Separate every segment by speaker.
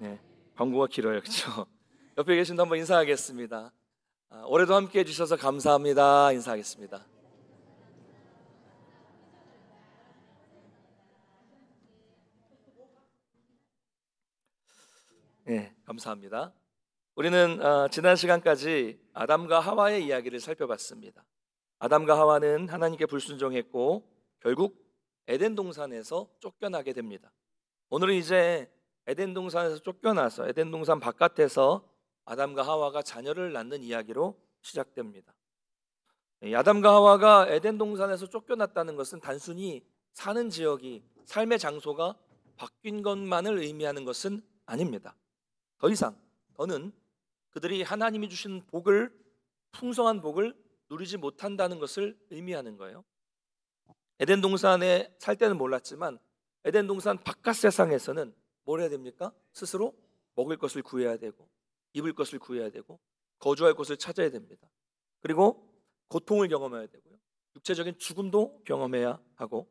Speaker 1: 네, 광고가 길어요, 그렇죠? 옆에 계신 분 한번 인사하겠습니다. 올해도 함께 해주셔서 감사합니다. 인사하겠습니다. 네, 감사합니다. 우리는 지난 시간까지 아담과 하와의 이야기를 살펴봤습니다. 아담과 하와는 하나님께 불순종했고 결국 에덴 동산에서 쫓겨나게 됩니다. 오늘은 이제 에덴 동산에서 쫓겨나서 에덴 동산 바깥에서 아담과 하와가 자녀를 낳는 이야기로 시작됩니다. 아담과 하와가 에덴 동산에서 쫓겨났다는 것은 단순히 사는 지역이, 삶의 장소가 바뀐 것만을 의미하는 것은 아닙니다. 더 이상, 더는 그들이 하나님이 주신 복을, 풍성한 복을 누리지 못한다는 것을 의미하는 거예요. 에덴 동산에 살 때는 몰랐지만 에덴 동산 바깥 세상에서는 뭘 해야 됩니까? 스스로 먹을 것을 구해야 되고, 입을 것을 구해야 되고, 거주할 곳을 찾아야 됩니다. 그리고 고통을 경험해야 되고요, 육체적인 죽음도 경험해야 하고,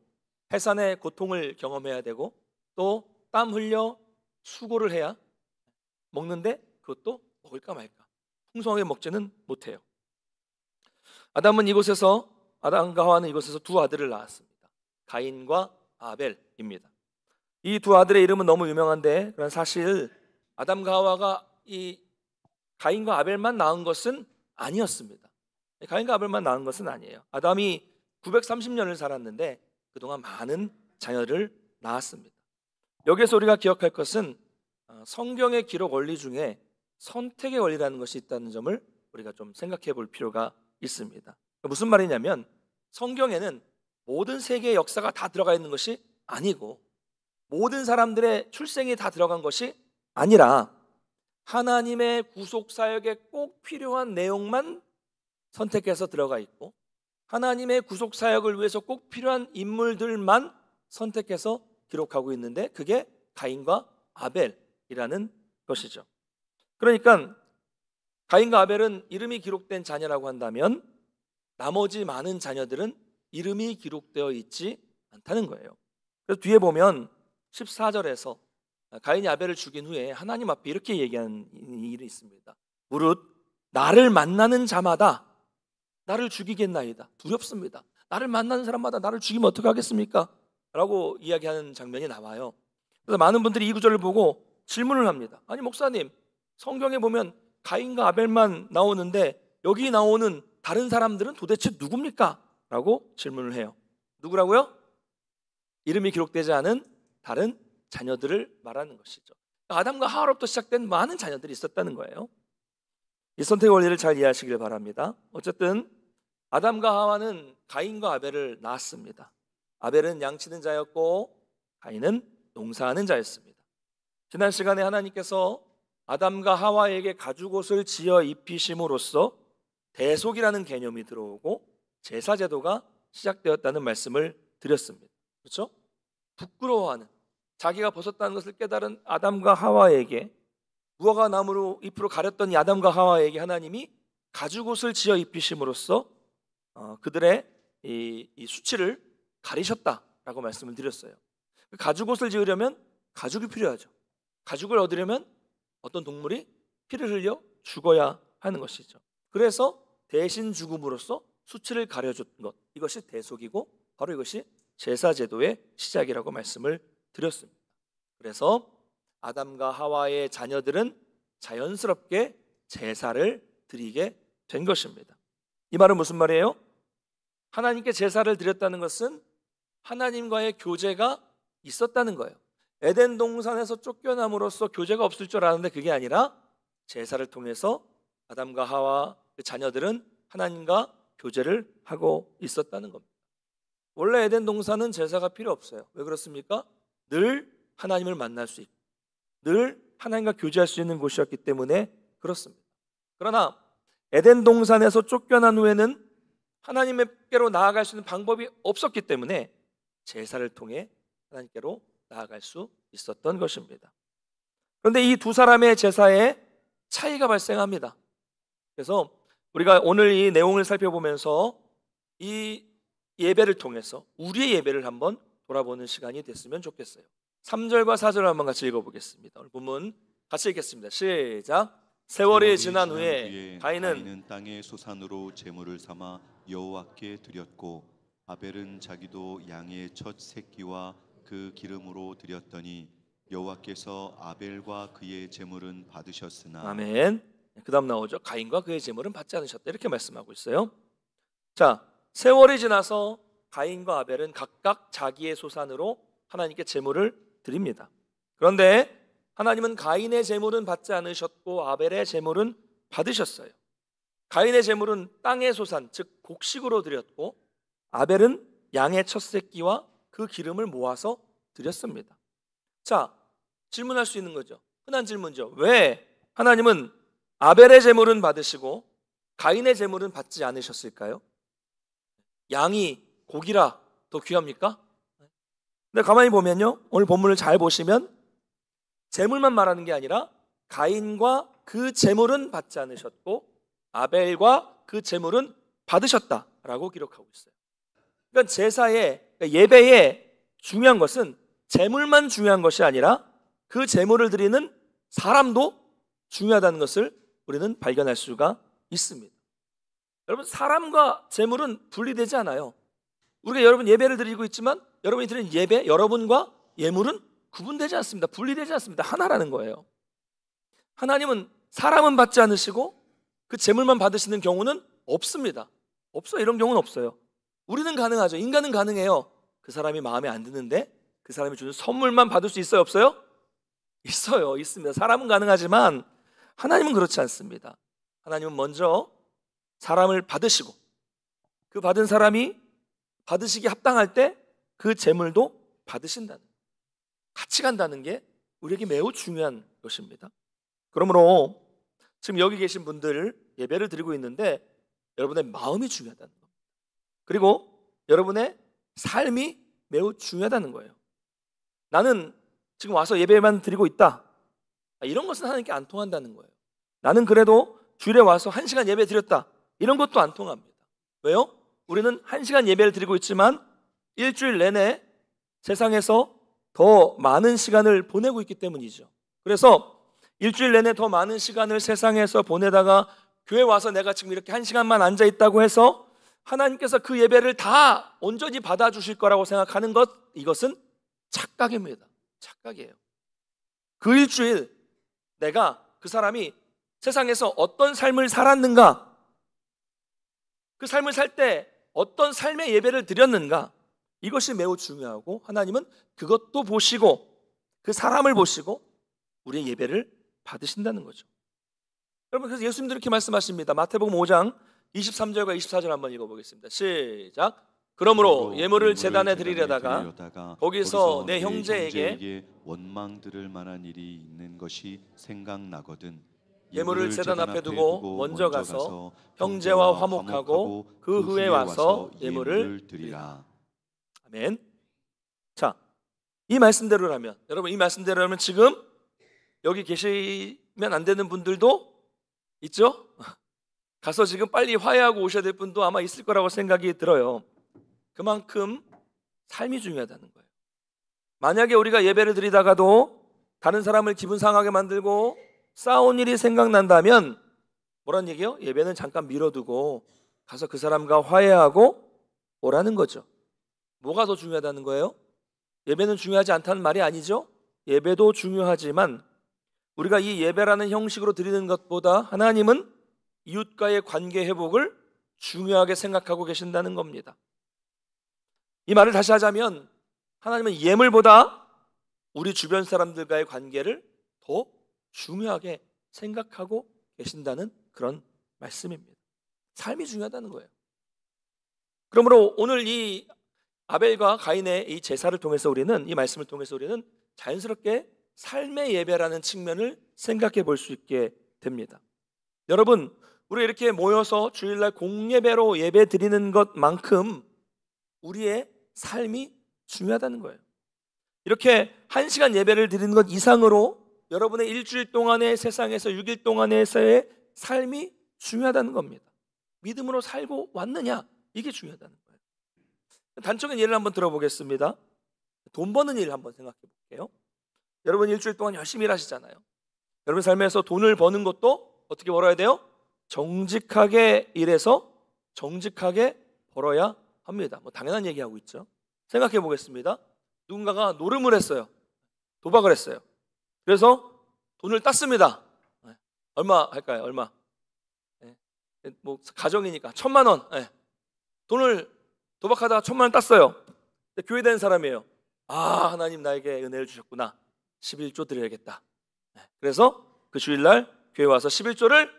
Speaker 1: 해산의 고통을 경험해야 되고, 또 땀 흘려 수고를 해야 먹는데 그것도 먹을까 말까, 풍성하게 먹지는 못해요. 아담과 하와는 이곳에서 두 아들을 낳았습니다. 가인과 아벨입니다. 이 두 아들의 이름은 너무 유명한데, 그런 사실 아담과 하와가 이 가인과 아벨만 낳은 것은 아니었습니다. 가인과 아벨만 낳은 것은 아니에요. 아담이 930년을 살았는데 그동안 많은 자녀를 낳았습니다. 여기서 우리가 기억할 것은 성경의 기록 원리 중에 선택의 원리라는 것이 있다는 점을 우리가 좀 생각해 볼 필요가 있습니다. 무슨 말이냐면, 성경에는 모든 세계의 역사가 다 들어가 있는 것이 아니고, 모든 사람들의 출생이 다 들어간 것이 아니라, 하나님의 구속 사역에 꼭 필요한 내용만 선택해서 들어가 있고, 하나님의 구속 사역을 위해서 꼭 필요한 인물들만 선택해서 기록하고 있는데, 그게 가인과 아벨이라는 것이죠. 그러니까 가인과 아벨은 이름이 기록된 자녀라고 한다면, 나머지 많은 자녀들은 이름이 기록되어 있지 않다는 거예요. 그래서 뒤에 보면 14절에서 가인이 아벨을 죽인 후에 하나님 앞에 이렇게 얘기하는 일이 있습니다. 무릇 나를 만나는 자마다 나를 죽이겠나이다. 두렵습니다. 나를 만나는 사람마다 나를 죽이면 어떻게 하겠습니까? 라고 이야기하는 장면이 나와요. 그래서 많은 분들이 이 구절을 보고 질문을 합니다. 아니 목사님, 성경에 보면 가인과 아벨만 나오는데 여기 나오는 다른 사람들은 도대체 누굽니까? 라고 질문을 해요. 누구라고요? 이름이 기록되지 않은 다른 자녀들을 말하는 것이죠. 아담과 하와로부터 시작된 많은 자녀들이 있었다는 거예요. 이 선택 원리를 잘 이해하시길 바랍니다. 어쨌든 아담과 하와는 가인과 아벨을 낳았습니다. 아벨은 양치는 자였고 가인은 농사하는 자였습니다. 지난 시간에 하나님께서 아담과 하와에게 가죽옷을 지어 입히심으로써 대속이라는 개념이 들어오고 제사제도가 시작되었다는 말씀을 드렸습니다. 그렇죠? 부끄러워하는, 자기가 벗었다는 것을 깨달은 아담과 하와에게, 무화과 나무로 잎으로 가렸던 이 아담과 하와에게 하나님이 가죽옷을 지어 입히심으로써 그들의 이 수치를 가리셨다라고 말씀을 드렸어요. 가죽옷을 지으려면 가죽이 필요하죠. 가죽을 얻으려면 어떤 동물이 피를 흘려 죽어야 하는 것이죠. 그래서 대신 죽음으로써 수치를 가려준 것, 이것이 대속이고 바로 이것이 제사제도의 시작이라고 말씀을 드렸습니다. 그래서 아담과 하와의 자녀들은 자연스럽게 제사를 드리게 된 것입니다. 이 말은 무슨 말이에요? 하나님께 제사를 드렸다는 것은 하나님과의 교제가 있었다는 거예요. 에덴 동산에서 쫓겨남으로써 교제가 없을 줄 알았는데 그게 아니라 제사를 통해서 아담과 하와 그 자녀들은 하나님과 교제를 하고 있었다는 겁니다. 원래 에덴 동산은 제사가 필요 없어요. 왜 그렇습니까? 늘 하나님을 만날 수 있고 늘 하나님과 교제할 수 있는 곳이었기 때문에 그렇습니다. 그러나 에덴 동산에서 쫓겨난 후에는 하나님께로 나아갈 수 있는 방법이 없었기 때문에 제사를 통해 하나님께로 나아갈 수 있었던 것입니다. 그런데 이 두 사람의 제사에 차이가 발생합니다. 그래서 우리가 오늘 이 내용을 살펴보면서 이 예배를 통해서 우리의 예배를 한번 돌아보는 시간이 됐으면 좋겠어요. 3절과 4절을 한번 같이 읽어보겠습니다. 오늘 본문 같이 읽겠습니다. 시작. 세월이 지난 후에 가인은
Speaker 2: 땅의 소산으로 제물을 삼아 여호와께 드렸고 아벨은 자기도 양의 첫 새끼와 그 기름으로 드렸더니 여호와께서 아벨과 그의 제물은 받으셨으나.
Speaker 1: 아멘. 그 다음 나오죠. 가인과 그의 제물은 받지 않으셨다, 이렇게 말씀하고 있어요. 자, 세월이 지나서 가인과 아벨은 각각 자기의 소산으로 하나님께 제물을 드립니다. 그런데 하나님은 가인의 제물은 받지 않으셨고 아벨의 제물은 받으셨어요. 가인의 제물은 땅의 소산, 즉 곡식으로 드렸고 아벨은 양의 첫 새끼와 그 기름을 모아서 드렸습니다. 자, 질문할 수 있는 거죠. 흔한 질문이죠. 왜 하나님은 아벨의 제물은 받으시고 가인의 제물은 받지 않으셨을까요? 양이 고기라 더 귀합니까? 근데 가만히 보면요, 오늘 본문을 잘 보시면 제물만 말하는 게 아니라 가인과 그 제물은 받지 않으셨고 아벨과 그 제물은 받으셨다라고 기록하고 있어요. 그러니까 제사의, 예배의 중요한 것은 제물만 중요한 것이 아니라 그 제물을 드리는 사람도 중요하다는 것을 우리는 발견할 수가 있습니다. 여러분, 사람과 제물은 분리되지 않아요. 우리가 여러분 예배를 드리고 있지만 여러분이 드리는 예배, 여러분과 예물은 구분되지 않습니다. 분리되지 않습니다. 하나라는 거예요. 하나님은 사람은 받지 않으시고 그 제물만 받으시는 경우는 없습니다. 없어요. 이런 경우는 없어요. 우리는 가능하죠. 인간은 가능해요. 그 사람이 마음에 안 드는데 그 사람이 주는 선물만 받을 수 있어요? 없어요? 있어요. 있습니다. 사람은 가능하지만 하나님은 그렇지 않습니다. 하나님은 먼저 사람을 받으시고 그 받은 사람이 받으시기 합당할 때 그 제물도 받으신다는, 같이 간다는 게 우리에게 매우 중요한 것입니다. 그러므로 지금 여기 계신 분들 예배를 드리고 있는데 여러분의 마음이 중요하다는 겁니다. 그리고 여러분의 삶이 매우 중요하다는 거예요. 나는 지금 와서 예배만 드리고 있다, 이런 것은 하나님께 안 통한다는 거예요. 나는 그래도 주일에 와서 1시간 예배 드렸다, 이런 것도 안 통합니다. 왜요? 우리는 1시간 예배를 드리고 있지만 일주일 내내 세상에서 더 많은 시간을 보내고 있기 때문이죠. 그래서 일주일 내내 더 많은 시간을 세상에서 보내다가 교회 와서 내가 지금 이렇게 1시간만 앉아 있다고 해서 하나님께서 그 예배를 다 온전히 받아주실 거라고 생각하는 것, 이것은 착각입니다. 착각이에요. 그 일주일 내가 그 사람이 세상에서 어떤 삶을 살았는가, 그 삶을 살 때 어떤 삶의 예배를 드렸는가, 이것이 매우 중요하고 하나님은 그것도 보시고 그 사람을 보시고 우리의 예배를 받으신다는 거죠. 여러분, 그래서 예수님도 이렇게 말씀하십니다. 마태복음 5장 23절과 24절 한번 읽어보겠습니다. 시작. 그러므로 예물을 제단에 드리려다가 거기서 내 형제에게
Speaker 2: 원망 들을 만한 일이 있는 것이 생각나거든
Speaker 1: 예물을 제단 앞에 두고 먼저 가서 형제와 화목하고 그 후에 와서 예물을 드리라. 아멘. 자, 이 말씀대로라면, 여러분, 이 말씀대로라면 지금 여기 계시면 안 되는 분들도 있죠? 가서 지금 빨리 화해하고 오셔야 될 분도 아마 있을 거라고 생각이 들어요. 그만큼 삶이 중요하다는 거예요. 만약에 우리가 예배를 드리다가도 다른 사람을 기분 상하게 만들고 싸운 일이 생각난다면 뭐란 얘기예요? 예배는 잠깐 미뤄두고 가서 그 사람과 화해하고 오라는 거죠. 뭐가 더 중요하다는 거예요? 예배는 중요하지 않다는 말이 아니죠. 예배도 중요하지만 우리가 이 예배라는 형식으로 드리는 것보다 하나님은 이웃과의 관계 회복을 중요하게 생각하고 계신다는 겁니다. 이 말을 다시 하자면 하나님은 예물보다 우리 주변 사람들과의 관계를 더 중요하게 생각하고 계신다는 그런 말씀입니다. 삶이 중요하다는 거예요. 그러므로 오늘 이 아벨과 가인의 이 제사를 통해서 우리는, 이 말씀을 통해서 우리는 자연스럽게 삶의 예배라는 측면을 생각해 볼 수 있게 됩니다. 여러분, 우리 이렇게 모여서 주일날 공예배로 예배 드리는 것만큼 우리의 삶이 중요하다는 거예요. 이렇게 1시간 예배를 드리는 것 이상으로 여러분의 일주일 동안의 세상에서 6일 동안에서의 삶이 중요하다는 겁니다. 믿음으로 살고 왔느냐, 이게 중요하다는 거예요. 단적인 예를 한번 들어보겠습니다. 돈 버는 일 한번 생각해 볼게요. 여러분 일주일 동안 열심히 일하시잖아요. 여러분 삶에서 돈을 버는 것도 어떻게 벌어야 돼요? 정직하게 일해서 정직하게 벌어야 합니다. 뭐 당연한 얘기하고 있죠. 생각해 보겠습니다. 누군가가 노름을 했어요. 도박을 했어요. 그래서 돈을 땄습니다. 얼마 할까요? 얼마? 뭐 가정이니까 1,000만 원. 돈을 도박하다가 1,000만 원 땄어요. 교회 다니는 사람이에요. 아, 하나님 나에게 은혜를 주셨구나. 11조 드려야겠다. 그래서 그 주일날 교회 와서 11조를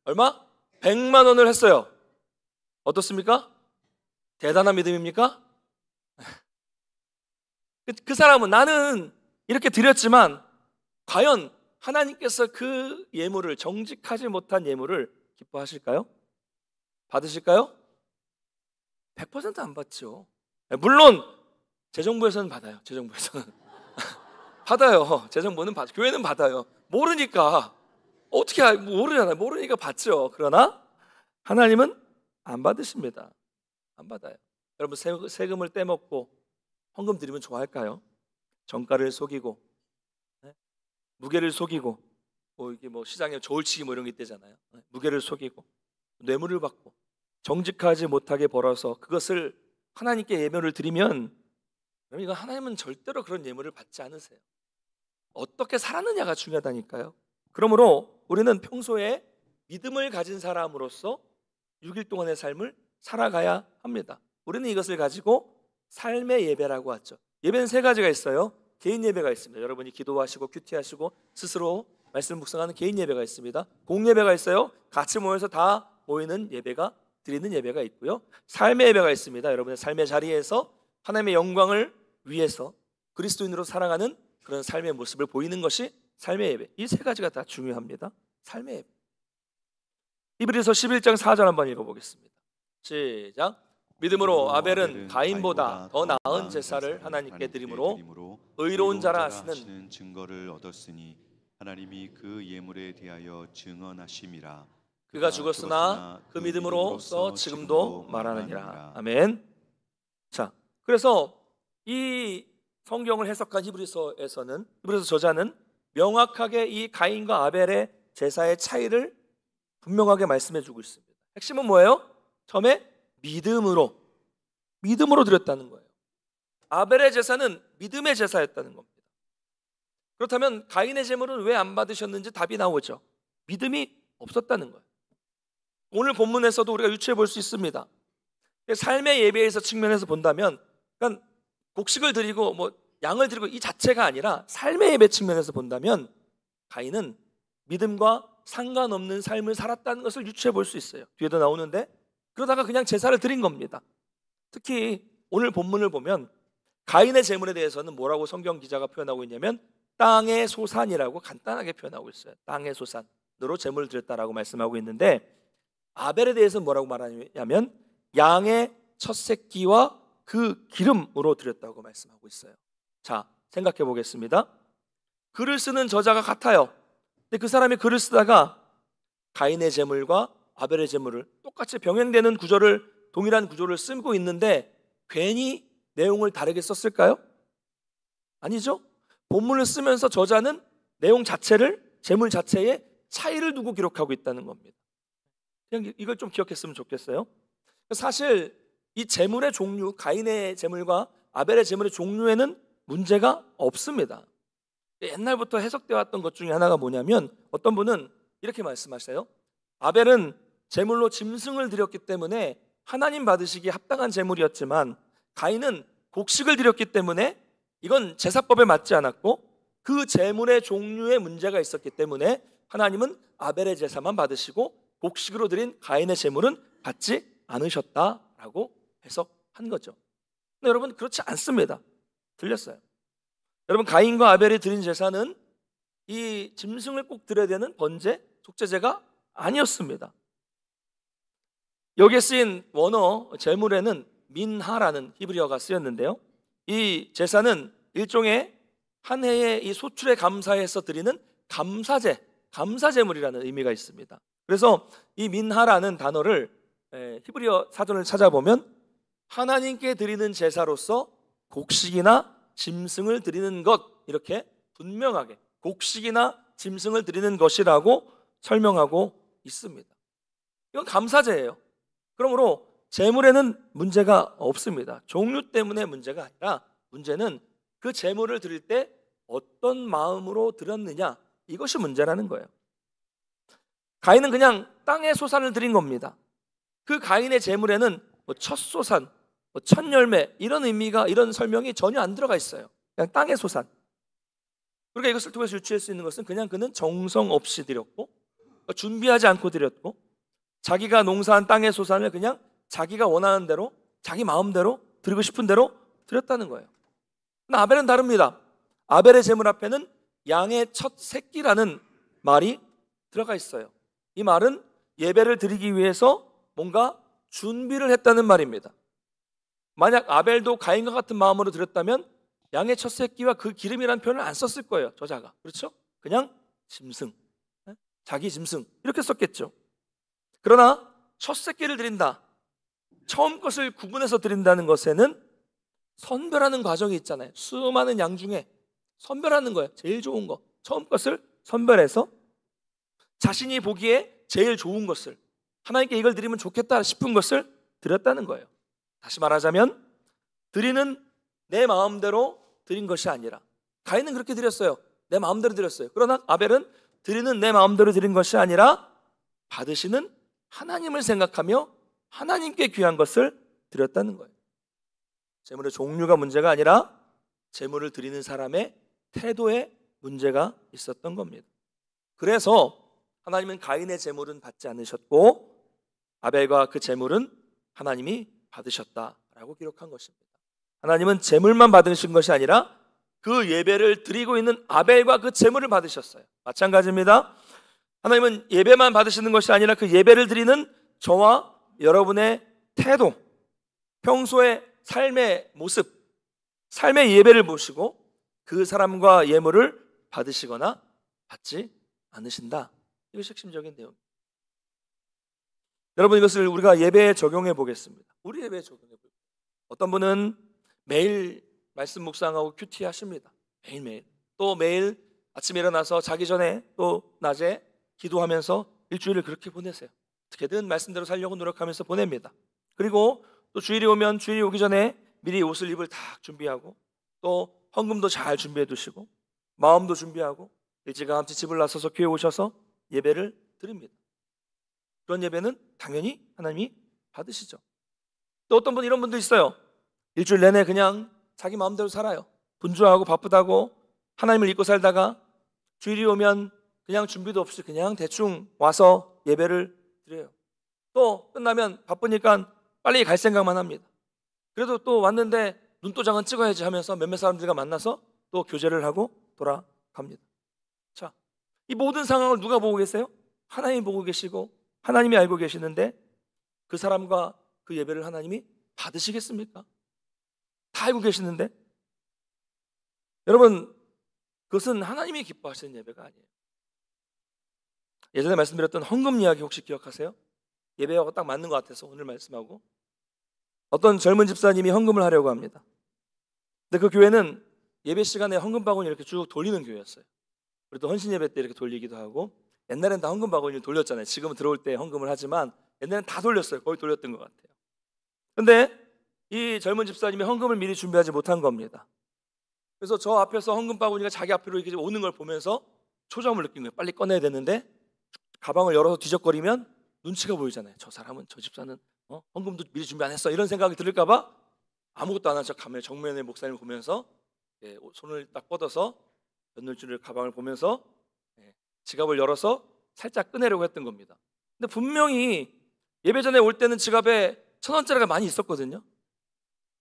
Speaker 1: 얼마? 100만 원을 했어요. 어떻습니까? 대단한 믿음입니까? 그 사람은 나는 이렇게 드렸지만 과연 하나님께서 그 예물을, 정직하지 못한 예물을 기뻐하실까요? 받으실까요? 100% 안 받죠. 물론 재정부에서는 받아요. 재정부에서는 받아요. 재정부는 받아요. 교회는 받아요. 모르니까 어떻게 모르잖아요. 모르니까 받죠. 그러나 하나님은 안 받으십니다. 안 받아요. 여러분 세금을 떼먹고 헌금 드리면 좋아할까요? 정가를 속이고 무게를 속이고 이게 시장에 저울치기 이런 게 있대잖아요. 무게를 속이고 뇌물을 받고 정직하지 못하게 벌어서 그것을 하나님께 예물을 드리면 이거 하나님은 절대로 그런 예물을 받지 않으세요. 어떻게 살았느냐가 중요하다니까요. 그러므로 우리는 평소에 믿음을 가진 사람으로서 6일 동안의 삶을 살아가야 합니다. 우리는 이것을 가지고 삶의 예배라고 하죠. 예배는 3가지가 있어요. 개인 예배가 있습니다. 여러분이 기도하시고 큐티하시고 스스로 말씀 묵상하는 개인 예배가 있습니다. 공예배가 있어요. 같이 모여서 다 모이는 예배가 드리는 예배가 있고요. 삶의 예배가 있습니다. 여러분의 삶의 자리에서 하나님의 영광을 위해서 그리스도인으로 살아가는 그런 삶의 모습을 보이는 것이 삶의 예배. 이 3가지가 다 중요합니다. 삶의 예배. 히브리서 11장 4절 한번 읽어보겠습니다. 시작. 믿음으로 아벨은 가인보다 더 나은 제사를 하나님께 드림으로 의로운 자라 하시는
Speaker 2: 증거를 얻었으니 하나님이 그 예물에 대하여 증언하심이라.
Speaker 1: 그가 죽었으나 그 믿음으로써 지금도 말하느니라. 아멘. 자, 그래서 이 성경을 해석한 히브리서 저자는 명확하게 이 가인과 아벨의 제사의 차이를 분명하게 말씀해 주고 있습니다. 핵심은 뭐예요? 처음에 믿음으로 드렸다는 거예요. 아벨의 제사는 믿음의 제사였다는 겁니다. 그렇다면 가인의 제물은 왜 안 받으셨는지 답이 나오죠. 믿음이 없었다는 거예요. 오늘 본문에서도 우리가 유추해 볼 수 있습니다. 삶의 예배에서 측면에서 본다면, 그러니까 곡식을 드리고 양을 드리고 이 자체가 아니라 삶의 예배 측면에서 본다면 가인은 믿음과 상관없는 삶을 살았다는 것을 유추해 볼 수 있어요. 뒤에도 나오는데 그러다가 그냥 제사를 드린 겁니다. 특히 오늘 본문을 보면 가인의 제물에 대해서는 뭐라고 성경 기자가 표현하고 있냐면 땅의 소산이라고 간단하게 표현하고 있어요. 땅의 소산으로 제물을 드렸다라고 말씀하고 있는데 아벨에 대해서 뭐라고 말하냐면 양의 첫 새끼와 그 기름으로 드렸다고 말씀하고 있어요. 자, 생각해 보겠습니다. 글을 쓰는 저자가 같아요. 근데 그 사람이 글을 쓰다가 가인의 제물과 아벨의 제물을 똑같이 병행되는 동일한 구조를 쓰고 있는데 괜히 내용을 다르게 썼을까요? 아니죠. 본문을 쓰면서 저자는 내용 자체를, 제물 자체에 차이를 두고 기록하고 있다는 겁니다. 그냥 이걸 좀 기억했으면 좋겠어요. 사실 이 제물의 종류, 가인의 제물과 아벨의 제물의 종류에는 문제가 없습니다. 옛날부터 해석되어 왔던 것 중에 하나가 뭐냐면 어떤 분은 이렇게 말씀하세요. 아벨은 제물로 짐승을 드렸기 때문에 하나님 받으시기에 합당한 제물이었지만 가인은 곡식을 드렸기 때문에 이건 제사법에 맞지 않았고 그 제물의 종류에 문제가 있었기 때문에 하나님은 아벨의 제사만 받으시고 곡식으로 드린 가인의 제물은 받지 않으셨다라고 해석한 거죠. 근데 여러분 그렇지 않습니다. 틀렸어요. 여러분 가인과 아벨이 드린 제사는 이 짐승을 꼭 드려야 되는 번제, 속죄제가 아니었습니다. 여기에 쓰인 원어 제물에는 민하라는 히브리어가 쓰였는데요. 이 제사는 일종의 한 해의 이 소출에 감사해서 드리는 감사제물이라는 의미가 있습니다. 그래서 이 민하라는 단어를 히브리어 사전을 찾아보면 하나님께 드리는 제사로서 곡식이나 짐승을 드리는 것, 이렇게 분명하게 곡식이나 짐승을 드리는 것이라고 설명하고 있습니다. 이건 감사제예요. 그러므로 제물에는 문제가 없습니다. 종류 때문에 문제가 아니라 문제는 그 제물을 드릴 때 어떤 마음으로 드렸느냐, 이것이 문제라는 거예요. 가인은 그냥 땅의 소산을 드린 겁니다. 그 가인의 제물에는 첫 소산, 첫 열매 이런 의미가, 이런 설명이 전혀 안 들어가 있어요. 그냥 땅의 소산. 우리가 이것을 통해서 유추할 수 있는 것은 그냥 그는 정성 없이 드렸고, 준비하지 않고 드렸고, 자기가 농사한 땅의 소산을 그냥 자기가 원하는 대로, 자기 마음대로, 드리고 싶은 대로 드렸다는 거예요. 그러나 아벨은 다릅니다. 아벨의 제물 앞에는 양의 첫 새끼라는 말이 들어가 있어요. 이 말은 예배를 드리기 위해서 뭔가 준비를 했다는 말입니다. 만약 아벨도 가인과 같은 마음으로 드렸다면 양의 첫 새끼와 그 기름이라는 표현을 안 썼을 거예요, 저자가. 그렇죠? 그냥 짐승, 자기 짐승 이렇게 썼겠죠. 그러나 첫 새끼를 드린다, 처음 것을 구분해서 드린다는 것에는 선별하는 과정이 있잖아요. 수많은 양 중에 선별하는 거예요. 제일 좋은 거, 처음 것을 선별해서 자신이 보기에 제일 좋은 것을, 하나님께 이걸 드리면 좋겠다 싶은 것을 드렸다는 거예요. 다시 말하자면 드리는 내 마음대로 드린 것이 아니라, 가인은 그렇게 드렸어요. 내 마음대로 드렸어요. 그러나 아벨은 드리는 내 마음대로 드린 것이 아니라 받으시는 하나님을 생각하며 하나님께 귀한 것을 드렸다는 거예요. 제물의 종류가 문제가 아니라 제물을 드리는 사람의 태도에 문제가 있었던 겁니다. 그래서 하나님은 가인의 제물은 받지 않으셨고 아벨과 그 제물은 하나님이 받으셨다라고 기록한 것입니다. 하나님은 제물만 받으신 것이 아니라 그 예배를 드리고 있는 아벨과 그 제물을 받으셨어요. 마찬가지입니다. 하나님은 예배만 받으시는 것이 아니라 그 예배를 드리는 저와 여러분의 태도, 평소의 삶의 모습, 삶의 예배를 보시고 그 사람과 예물을 받으시거나 받지 않으신다. 이것이 핵심적인 내용입니다. 여러분, 이것을 우리가 예배에 적용해 보겠습니다. 우리 예배에 적용해 보겠습니다. 어떤 분은 매일 말씀 묵상하고 큐티 하십니다. 매일매일. 또 매일 아침에 일어나서 자기 전에 또 낮에 기도하면서 일주일을 그렇게 보내세요. 어떻게든 말씀대로 살려고 노력하면서 보냅니다. 그리고 또 주일이 오면 주일이 오기 전에 미리 옷을 입을 다 준비하고 또 헌금도 잘 준비해 두시고 마음도 준비하고 일찌감치 집을 나서서 교회 오셔서 예배를 드립니다. 그런 예배는 당연히 하나님이 받으시죠. 또 어떤 분, 이런 분도 있어요. 일주일 내내 그냥 자기 마음대로 살아요. 분주하고 바쁘다고 하나님을 잊고 살다가 주일이 오면 그냥 준비도 없이 그냥 대충 와서 예배를 드려요. 또 끝나면 바쁘니까 빨리 갈 생각만 합니다. 그래도 또 왔는데 눈도장은 찍어야지 하면서 몇몇 사람들과 만나서 또 교제를 하고 돌아갑니다. 자, 이 모든 상황을 누가 보고 계세요? 하나님이 보고 계시고 하나님이 알고 계시는데 그 사람과 그 예배를 하나님이 받으시겠습니까? 다 알고 계시는데. 여러분, 그것은 하나님이 기뻐하시는 예배가 아니에요. 예전에 말씀드렸던 헌금 이야기 혹시 기억하세요? 예배하고 딱 맞는 것 같아서 오늘 말씀하고, 어떤 젊은 집사님이 헌금을 하려고 합니다. 근데 그 교회는 예배 시간에 헌금 바구니 이렇게 쭉 돌리는 교회였어요. 우리 또 헌신 예배 때 이렇게 돌리기도 하고, 옛날엔 다 헌금 바구니를 돌렸잖아요. 지금은 들어올 때 헌금을 하지만 옛날엔 다 돌렸어요. 거의 돌렸던 것 같아요. 근데 이 젊은 집사님이 헌금을 미리 준비하지 못한 겁니다. 그래서 저 앞에서 헌금 바구니가 자기 앞으로 이렇게 오는 걸 보면서 초점을 느낀 거예요. 빨리 꺼내야 되는데 가방을 열어서 뒤적거리면 눈치가 보이잖아요. 저 사람은, 저 집사는 헌금도 미리 준비 안 했어, 이런 생각이 들을까 봐 아무것도 안 한 척 정면에 목사님을 보면서 손을 딱 뻗어서 연놀줄을 가방을 보면서 지갑을 열어서 살짝 꺼내려고 했던 겁니다. 근데 분명히 예배 전에 올 때는 지갑에 1,000원짜리가 많이 있었거든요.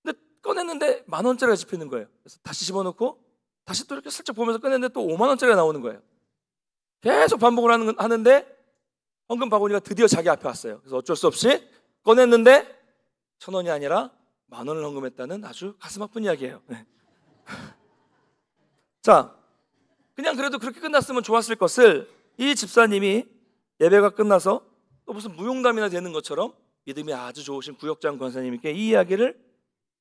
Speaker 1: 근데 꺼냈는데 10,000원짜리가 집히는 거예요. 그래서 다시 집어넣고 다시 또 이렇게 살짝 보면서 꺼냈는데 또 50,000원짜리가 나오는 거예요. 계속 반복을 하는데 헌금 바구니가 드디어 자기 앞에 왔어요. 그래서 어쩔 수 없이 꺼냈는데 1,000원이 아니라 10,000원을 헌금했다는 아주 가슴 아픈 이야기예요. 자, 그냥 그래도 그렇게 끝났으면 좋았을 것을 이 집사님이 예배가 끝나서 또 무슨 무용담이나 되는 것처럼 믿음이 아주 좋으신 구역장 권사님께 이 이야기를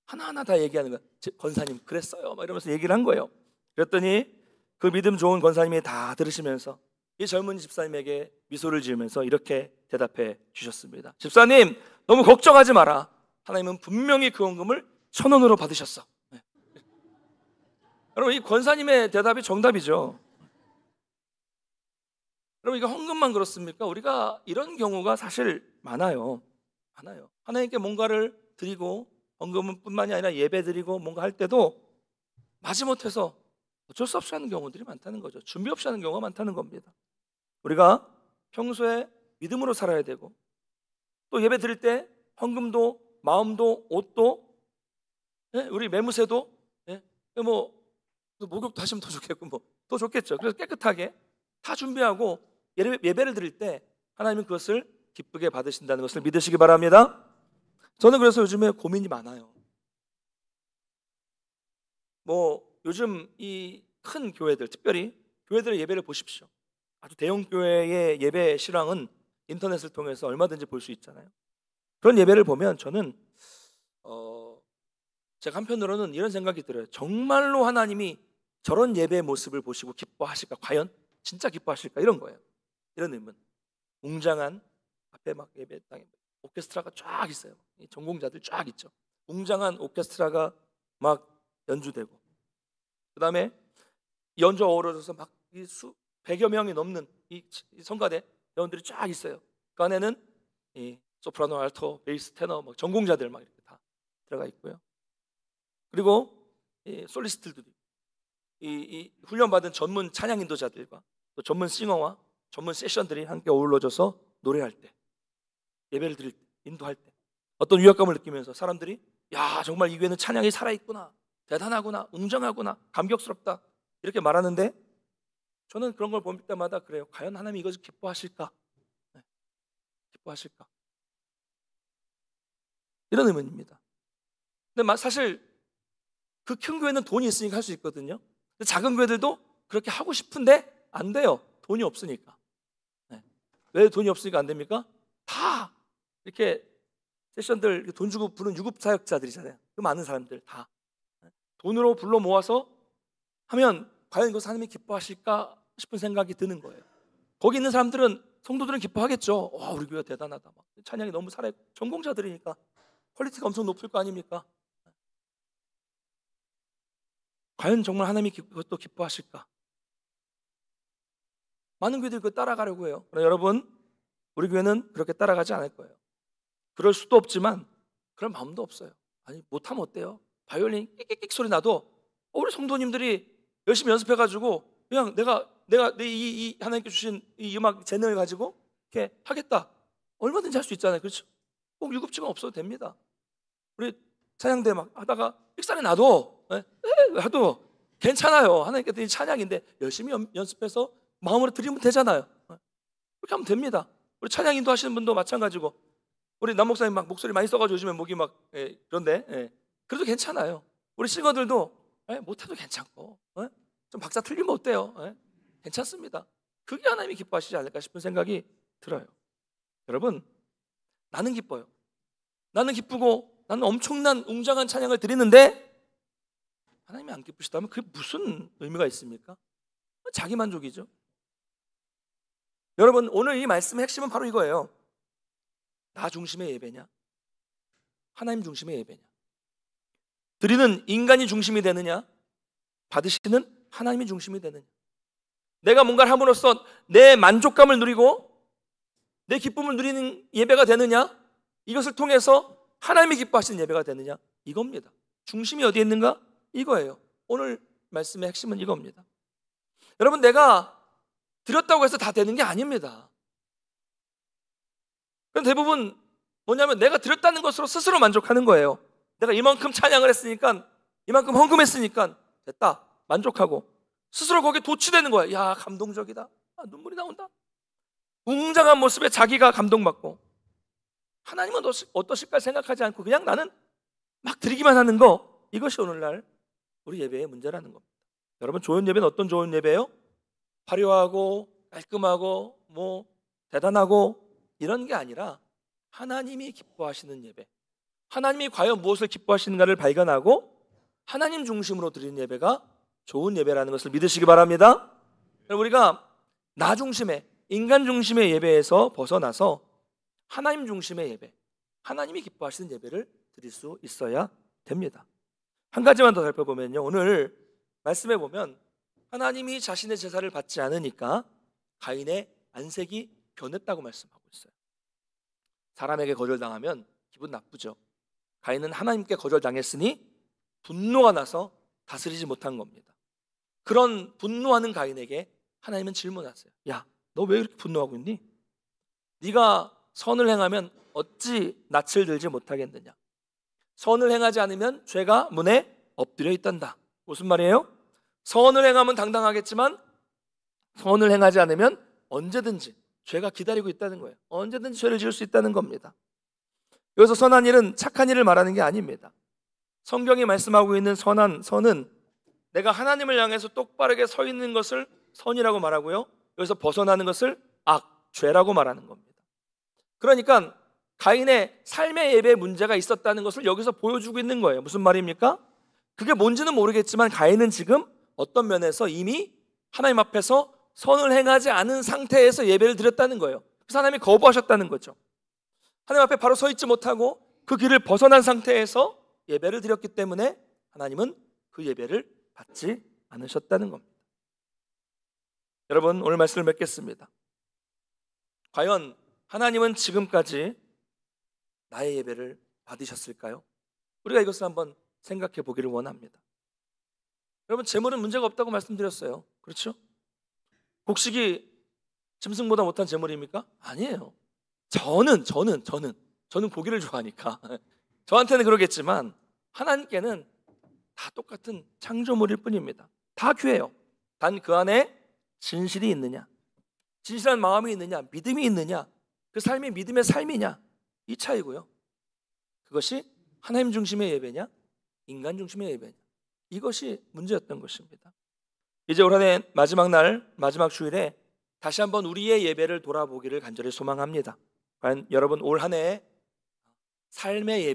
Speaker 1: 하나하나 다 얘기하는 거예요. 권사님 그랬어요 막 이러면서 얘기를 한 거예요. 그랬더니 그 믿음 좋은 권사님이 다 들으시면서 이 젊은 집사님에게 미소를 지으면서 이렇게 대답해 주셨습니다. 집사님, 너무 걱정하지 마라. 하나님은 분명히 그 헌금을 1,000원으로 받으셨어. 네. 여러분, 이 권사님의 대답이 정답이죠. 여러분, 이거 헌금만 그렇습니까? 우리가 이런 경우가 사실 많아요. 하나님께 뭔가를 드리고 헌금은 뿐만이 아니라 예배 드리고 뭔가 할 때도 마지못해서 어쩔 수 없이 하는 경우들이 많다는 거죠. 준비 없이 하는 경우가 많다는 겁니다. 우리가 평소에 믿음으로 살아야 되고, 또 예배 드릴 때 헌금도 마음도 옷도, 우리 매무새도, 뭐 목욕도 하시면 더 좋겠고 뭐 더 좋겠죠. 그래서 깨끗하게 다 준비하고 예배를 드릴 때 하나님은 그것을 기쁘게 받으신다는 것을 믿으시기 바랍니다. 저는 그래서 요즘에 고민이 많아요. 뭐 요즘 이 큰 교회들, 특별히 교회들의 예배를 보십시오. 아주 대형 교회의 예배 실황은 인터넷을 통해서 얼마든지 볼 수 있잖아요. 그런 예배를 보면 저는 제가 한편으로는 이런 생각이 들어요. 정말로 하나님이 저런 예배의 모습을 보시고 기뻐하실까? 과연 진짜 기뻐하실까? 이런 거예요. 이런 의문. 웅장한 앞에 막 예배당에 오케스트라가 쫙 있어요. 전공자들 쫙 있죠. 웅장한 오케스트라가 막 연주되고, 그 다음에 연주 어우러져서 막 100여 명이 넘는 이 성가대 회원들이 쫙 있어요. 그 안에는 이 소프라노, 알토, 베이스, 테너 막 전공자들 막 이렇게 다 들어가 있고요. 그리고 이 솔리스트들도 이 훈련받은 전문 찬양 인도자들과 또 전문 싱어와 전문 세션들이 함께 어우러져서 노래할 때, 예배를 드릴 때, 인도할 때 어떤 위압감을 느끼면서 사람들이 야, 정말 이 교회는 찬양이 살아있구나, 대단하구나, 웅장하구나, 감격스럽다 이렇게 말하는데, 저는 그런 걸 볼 때마다 그래요. 과연 하나님이 이것을 기뻐하실까? 기뻐하실까? 이런 의문입니다. 근데 사실 그 큰 교회는 돈이 있으니까 할 수 있거든요. 근데 작은 교회들도 그렇게 하고 싶은데 안 돼요. 돈이 없으니까. 왜 돈이 없으니까 안 됩니까? 다 이렇게 세션들 돈 주고 부른 유급 사역자들이잖아요. 그 많은 사람들 다 돈으로 불러 모아서 하면 과연 이것을 하나님이 기뻐하실까 싶은 생각이 드는 거예요. 거기 있는 사람들은, 성도들은 기뻐하겠죠. 와, 우리 교회가 대단하다. 찬양이 너무 살아있고 전공자들이니까 퀄리티가 엄청 높을 거 아닙니까? 과연 정말 하나님이 그것도 기뻐하실까? 많은 교회들이 그거 따라가려고 해요. 그러나 여러분, 우리 교회는 그렇게 따라가지 않을 거예요. 그럴 수도 없지만 그런 마음도 없어요. 아니, 못하면 어때요? 바이올린 끽끽끽 소리 나도 우리 성도님들이 열심히 연습해가지고 그냥 내가 이 하나님께 주신 이 음악 재능을 가지고 이렇게 하겠다, 얼마든지 할 수 있잖아요. 그렇죠? 꼭 유급증은 없어도 됩니다. 우리 찬양대 막 하다가 삑사리 나도 하도 괜찮아요. 하나님께 드린 찬양인데 열심히 연습해서 마음으로 드리면 되잖아요. 그렇게 하면 됩니다. 우리 찬양 인도하시는 분도 마찬가지고, 우리 남 목사님 막 목소리 많이 써가지고 요즘에 목이 막 그런데 그래도 괜찮아요. 우리 싱어들도 못해도 괜찮고 좀 박자 틀리면 어때요? 괜찮습니다. 그게 하나님이 기뻐하시지 않을까 싶은 생각이 들어요. 여러분, 나는 기뻐요. 나는 기쁘고 나는 엄청난 웅장한 찬양을 드리는데 하나님이 안 기쁘시다면 그게 무슨 의미가 있습니까? 자기만족이죠. 여러분, 오늘 이 말씀의 핵심은 바로 이거예요. 나 중심의 예배냐, 하나님 중심의 예배냐? 드리는 인간이 중심이 되느냐, 받으시는 하나님이 중심이 되느냐? 내가 뭔가를 함으로써 내 만족감을 누리고 내 기쁨을 누리는 예배가 되느냐, 이것을 통해서 하나님이 기뻐하시는 예배가 되느냐, 이겁니다. 중심이 어디에 있는가? 이거예요. 오늘 말씀의 핵심은 이겁니다. 여러분, 내가 드렸다고 해서 다 되는 게 아닙니다. 대부분 뭐냐면 내가 드렸다는 것으로 스스로 만족하는 거예요. 내가 이만큼 찬양을 했으니까, 이만큼 헌금했으니까 됐다, 만족하고 스스로 거기에 도취되는 거야. 야, 감동적이다. 눈물이 나온다. 웅장한 모습에 자기가 감동받고, 하나님은 어떠실까 생각하지 않고 그냥 나는 막 드리기만 하는 거, 이것이 오늘날 우리 예배의 문제라는 겁니다. 여러분, 좋은 예배는 어떤 좋은 예배예요? 화려하고 깔끔하고 뭐 대단하고 이런 게 아니라 하나님이 기뻐하시는 예배, 하나님이 과연 무엇을 기뻐하시는가를 발견하고 하나님 중심으로 드리는 예배가 좋은 예배라는 것을 믿으시기 바랍니다. 우리가 나 중심의, 인간 중심의 예배에서 벗어나서 하나님 중심의 예배, 하나님이 기뻐하시는 예배를 드릴 수 있어야 됩니다. 한 가지만 더 살펴보면요, 오늘 말씀해 보면 하나님이 자신의 제사를 받지 않으니까 가인의 안색이 변했다고 말씀하고 있어요. 사람에게 거절당하면 기분 나쁘죠. 가인은 하나님께 거절당했으니 분노가 나서 다스리지 못한 겁니다. 그런 분노하는 가인에게 하나님은 질문하세요. 야, 너 왜 이렇게 분노하고 있니? 네가 선을 행하면 어찌 낯을 들지 못하겠느냐? 선을 행하지 않으면 죄가 문에 엎드려 있단다. 무슨 말이에요? 선을 행하면 당당하겠지만 선을 행하지 않으면 언제든지 죄가 기다리고 있다는 거예요. 언제든지 죄를 지을 수 있다는 겁니다. 여기서 선한 일은 착한 일을 말하는 게 아닙니다. 성경이 말씀하고 있는 선은 내가 하나님을 향해서 똑바르게 서 있는 것을 선이라고 말하고요, 여기서 벗어나는 것을 죄라고 말하는 겁니다. 그러니까 가인의 삶의 예배에 문제가 있었다는 것을 여기서 보여주고 있는 거예요. 무슨 말입니까? 그게 뭔지는 모르겠지만 가인은 지금 어떤 면에서 이미 하나님 앞에서 선을 행하지 않은 상태에서 예배를 드렸다는 거예요. 그래서 하나님이 거부하셨다는 거죠. 하나님 앞에 바로 서 있지 못하고 그 길을 벗어난 상태에서 예배를 드렸기 때문에 하나님은 그 예배를 받지 않으셨다는 겁니다. 여러분, 오늘 말씀을 맺겠습니다. 과연 하나님은 지금까지 나의 예배를 받으셨을까요? 우리가 이것을 한번 생각해 보기를 원합니다. 여러분, 재물은 문제가 없다고 말씀드렸어요. 그렇죠? 곡식이 짐승보다 못한 재물입니까? 아니에요. 저는 고기를 좋아하니까 저한테는 그러겠지만 하나님께는 다 똑같은 창조물일 뿐입니다. 다 귀해요. 단 그 안에 진실이 있느냐, 진실한 마음이 있느냐, 믿음이 있느냐, 그 삶이 믿음의 삶이냐, 이 차이고요. 그것이 하나님 중심의 예배냐, 인간 중심의 예배냐, 이것이 문제였던 것입니다. 이제 올 한 해 마지막 날, 마지막 주일에 다시 한번 우리의 예배를 돌아보기를 간절히 소망합니다. 과연 여러분 올 한 해 삶의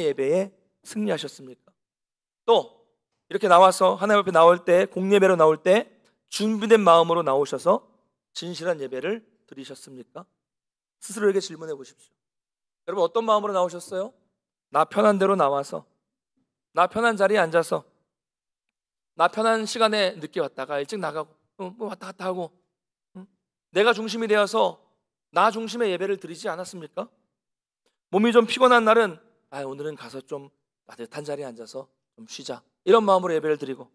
Speaker 1: 예배에 승리하셨습니까? 또 이렇게 나와서 하나님 앞에 나올 때, 공예배로 나올 때 준비된 마음으로 나오셔서 진실한 예배를 드리셨습니까? 스스로에게 질문해 보십시오. 여러분, 어떤 마음으로 나오셨어요? 나 편한 대로 나와서, 나 편한 자리에 앉아서, 나 편한 시간에 늦게 왔다가 일찍 나가고, 왔다 갔다 하고, 내가 중심이 되어서 나 중심의 예배를 드리지 않았습니까? 몸이 좀 피곤한 날은 오늘은 가서 좀 따뜻한 자리에 앉아서 좀 쉬자, 이런 마음으로 예배를 드리고,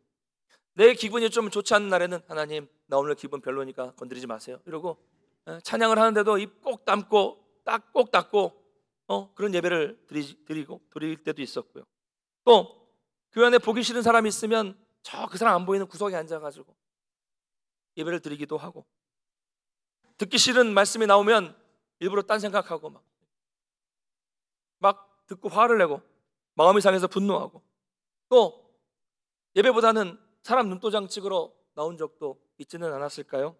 Speaker 1: 내 기분이 좀 좋지 않은 날에는 하나님, 나 오늘 기분 별로니까 건드리지 마세요, 이러고 찬양을 하는데도 입 꼭 닫고 꼭 닫고 그런 예배를 드릴 때도 있었고요. 또 교회 안에 보기 싫은 사람이 있으면 그 사람 안 보이는 구석에 앉아가지고 예배를 드리기도 하고, 듣기 싫은 말씀이 나오면 일부러 딴 생각하고 막 듣고 화를 내고 마음이 상해서 분노하고, 또 예배보다는 사람 눈도장 찍으러 나온 적도 있지는 않았을까요?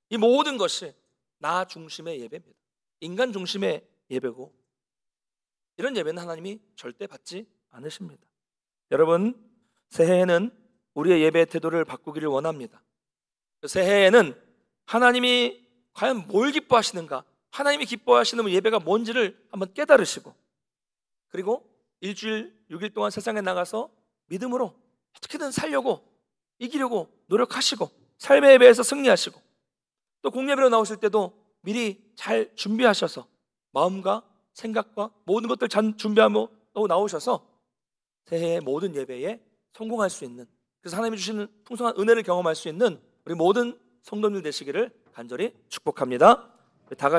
Speaker 1: 이 모든 것이 나 중심의 예배입니다. 인간 중심의 예배고, 이런 예배는 하나님이 절대 받지 않으십니다. 여러분, 새해에는 우리의 예배 태도를 바꾸기를 원합니다. 새해에는 하나님이 과연 뭘 기뻐하시는가, 하나님이 기뻐하시는 예배가 뭔지를 한번 깨달으시고, 그리고 일주일 6일 동안 세상에 나가서 믿음으로 어떻게든 살려고, 이기려고 노력하시고, 삶의 예배에서 승리하시고, 또 공예배로 나오실 때도 미리 잘 준비하셔서 마음과 생각과 모든 것들 잘 준비하고 나오셔서 새해의 모든 예배에 성공할 수 있는, 그래서 하나님이 주시는 풍성한 은혜를 경험할 수 있는 우리 모든 성도들 되시기를 간절히 축복합니다. 다 같이